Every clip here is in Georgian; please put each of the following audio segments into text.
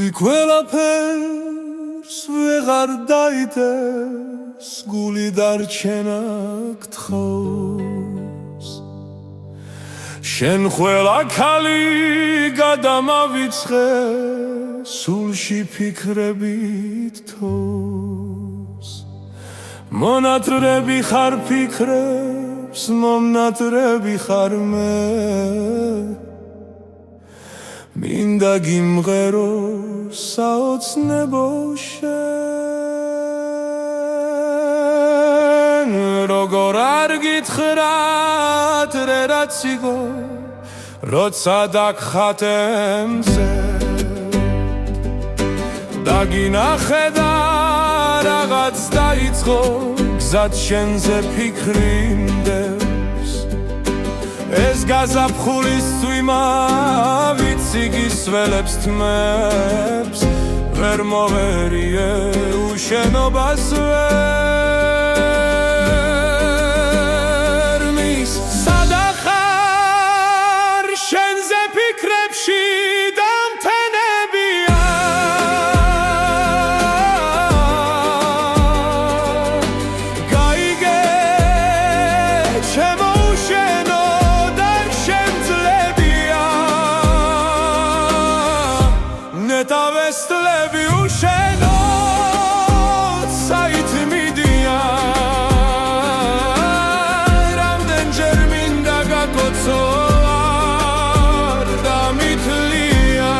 გული ყველაფერს ვეღარ დაიდეს, გული დარჩენა გთხოვს. შენ ყველა ქალი გადამავიწყე, სულში ფიქრებით თოვს. მონათრები ხარ ფიქრებს, მომნათრები ხარ მე, მინდა გიმღერო საოცნებო შენ. როგორ არ გითხრათ რე რაც იგო, როცა დაგხათ ემზე, დაგინახე და რაღაც დაიწყო, გზად შენზე ფიქრი მდევს. ეს გაზაფხულის წვიმა ვიცი გისველებს თმებს, ვერ მოვერიე უშენობას ვერ მის. სადა ხარ შენზე ფიქრებში დამთენებია, გაიგე ჩემო უშენო ნეტავესტლები უშენო საით მიდიან. რამდენჯერ მინდა გაკოცო არ დამითლია.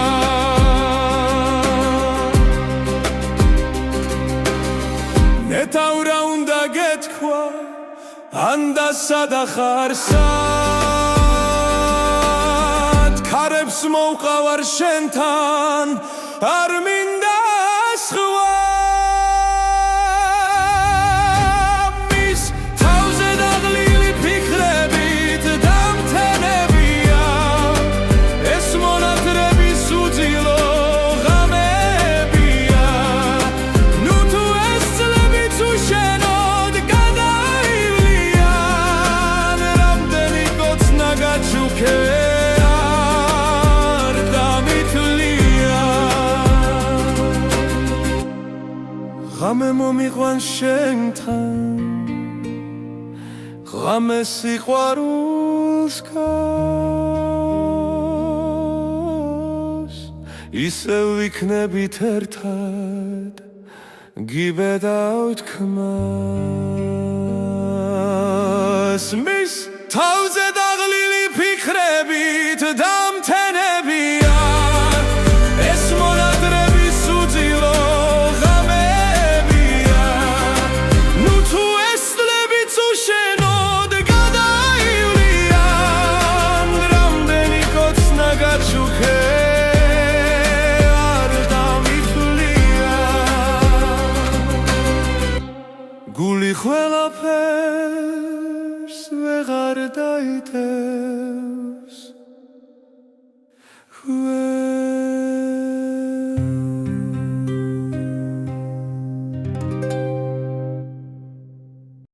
ნეტავ რა უნდა გეთქვა, ანდა სადა ხარ ქარებს მოვყავარ შენთან, არ მინდა სხვა. მის თავზე დაღლილი ფიქრებით დამთენებია, ეს მონათრების უძილო ღამებია. ნუ თუ ეს წლებიც უშენოდ გადაივლიან, რამდენი კოცნა გაჩუქე ღამე მომიყვან შენთან, ღამე სიყვარულს გავს. ისევ ვიქნებით ერთად, გიბედავთ ქმას. მის თავზე დაღლილი ფიქრებით დამთენებია, ეს მონათრების უძილო გული ყველაფერს ვეღარ დაიტევს.